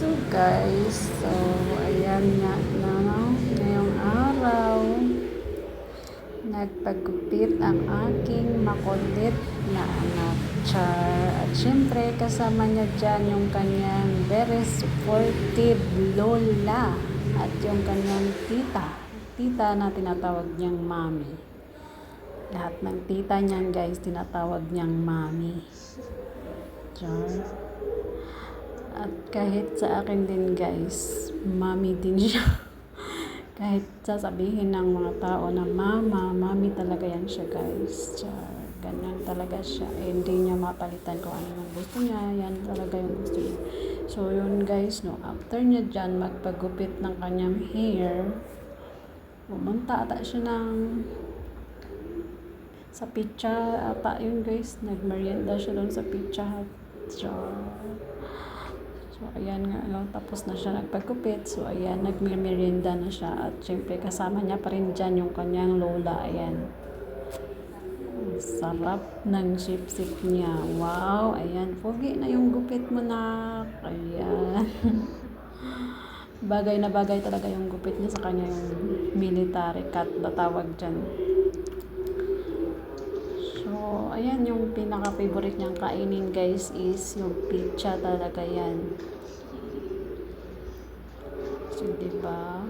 So guys, ayan nga na ngayong araw, nagpagupit ang aking makulit na anak, Char. At syempre kasama niya dyan yung kanyang very supportive lola at yung kanyang tita na tinatawag niyang mami. Lahat ng tita niyan guys, tinatawag niyang mami, Char. At kahit sa akin din guys, mami din siya. Kahit sasabihin ng mga tao na mami talaga yan siya guys. Ganyan talaga siya. Hindi niya mapalitan kung ano yung gusto niya. Yan talaga yung gusto niya. So yun guys, no, after niya dyan magpagupit ng kanyang hair, pumunta ata siya sa Pizza ata yun guys. Nagmerienda siya doon sa Pizza Hut. So, ayan nga, tapos na siya nagpagkupit. So, ayan, nagmerienda na siya. At syempre, kasama niya pa rin dyan yung kanyang lola. Ayan. Sarap ng sip-sip niya. Wow, ayan. Pogi na yung gupit mo na. Ayan. Bagay na bagay talaga yung gupit niya sa kanya, yung military cut na tawag dyan. So, ayan, yung pinaka-favorite niyang kainin guys is yung pizza talaga yan. So, diba?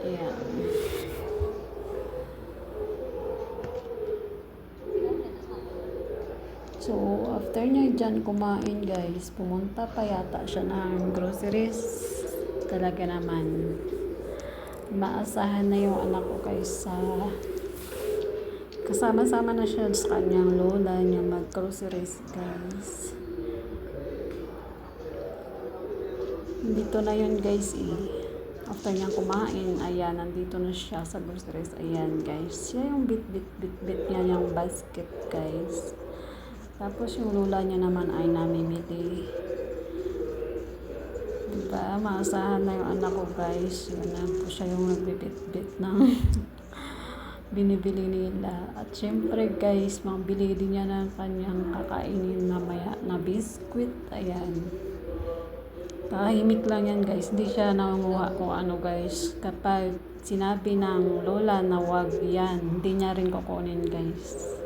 Ayan. So, after niya dyan kumain guys, pumunta pa yata siya ng groceries. Talaga naman. Maasahan na yung anak ko guys sa kasama-sama na siya sa kanyang lola niya mag-groceries guys. Dito na yun guys after niyang kumain, ayan, nandito na siya sa groceries. Ayan guys, siya yung bit niya yung basket guys. Tapos yung lola niya naman ay namimili. Diba, maasahan na yung anak ko guys. Yun na po siya yung nagbibit ng binibili nila. At syempre guys, mabili din niya ng kanyang kakainin mamaya na biskwit. Ayan. Tahimik lang yan guys. Hindi siya nangunguha kung ano guys. Kapag sinabi ng lola na wag yan, hindi niya rin kukunin guys.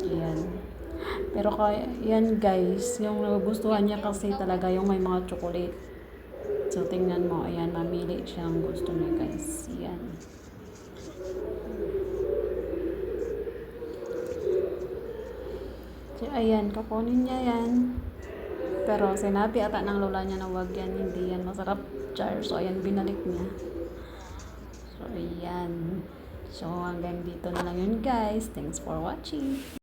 Ayan. Pero kaya yan guys, yung nagustuhan niya kasi talaga yung may mga chocolate. So tingnan mo, ayan, mamili siya ng gusto niya guys. Ayan. So, ayan, kapunin niya yan. Pero sinabi ata ng lola niya na wag yan, hindi yan masarap, Char. So ayan, binalik niya. So ayan. So hanggang dito na lang yun guys. Thanks for watching.